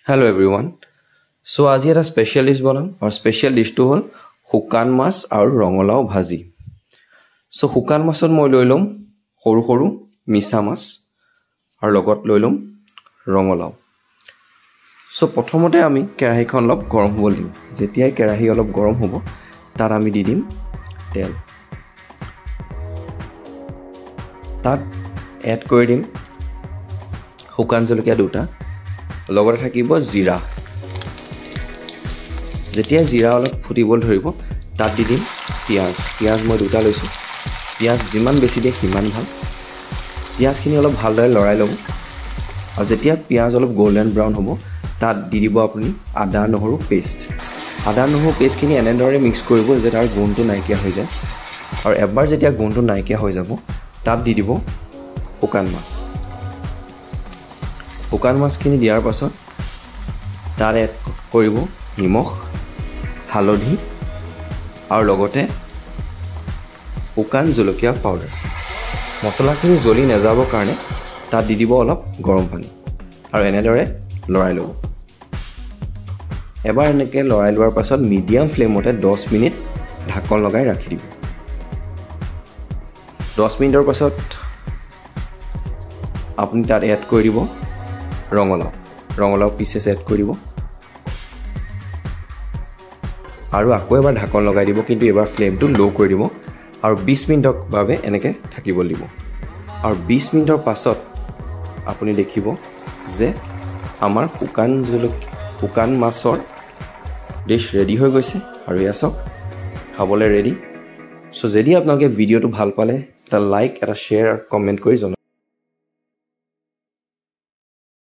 Hello everyone. So আজি এটা special dish বনাম আৰু স্পেশাল ডিশটো হ'ল শুকান মাছ আৰু ৰঙলাও ভাজি। সো শুকান মাছত মই লৈ লম সৰু সৰু মিছা মাছ আৰু লগত লৈ লম ৰঙলাও। সো প্ৰথমতে আমি কেৰাহীখন অলপ গৰম হ'ব দিম। যেতিয়াই কেৰাহী অলপ গৰম হ'ব তাত আমি দি দিম তেল। তাত এড কৰি দিম শুকান জলকীয়া দুটা, লগতে থাকিব জিৰা। যেতিয়া জিৰা অলপ ফুটিবলৈ ধৰিব তাত দি দিম পিঁয়াজ মই দুটা লৈছোঁ। পিঁয়াজ যিমান বেছি দিয়ে সিমান ভাল। পিঁয়াজখিনি অলপ ভালদৰে লৰাই ল'ব আৰু যেতিয়া পিঁয়াজ অলপ গোল্ডেন ব্ৰাউন হ'ব তাত দি দিব আপুনি আদা নহৰু পেষ্ট। আদা নহৰু পেষ্টখিনি এনেদৰে মিক্স কৰিব যে তাৰ গোন্ধটো নাইকিয়া হৈ যায়। আৰু এবাৰ যেতিয়া গোন্ধটো নাইকিয়া হৈ যাব তাত দি দিব শুকান মাছ। শুকান মাছখিনি দিয়াৰ পাছত তাত এড কৰিব নিমখ, হালধি আৰু লগতে শুকান জলকীয়া পাউডাৰ। মছলাখিনি জ্বলি নাযাবৰ কাৰণে তাত দি দিব অলপ গৰম পানী আৰু এনেদৰে লৰাই ল'ব। এবাৰ এনেকৈ লৰাই লোৱাৰ পাছত মিডিয়াম ফ্লেমতে 10 মিনিট ঢাকন লগাই ৰাখি দিব। 10 মিনিটৰ পাছত আপুনি তাত এড কৰি দিব ৰঙলাও পিচেছ এড কৰি দিব আৰু আকৌ এবাৰ ঢাকন লগাই দিব, কিন্তু এবাৰ ফ্লেমটো ল' কৰি দিব আৰু 20 মিনিটৰ বাবে এনেকৈ থাকিব দিব। আৰু 20 মিনিটৰ পাছত আপুনি দেখিব যে আমাৰ শুকান মাছৰ ডিছ ৰেডি হৈ গৈছে আৰু এয়া চাওক খাবলৈ ৰেডি। চ' যদি আপোনালোকে ভিডিঅ'টো ভাল পালে এটা লাইক, এটা শ্বেয়াৰ আৰু কমেণ্ট কৰি জনাব।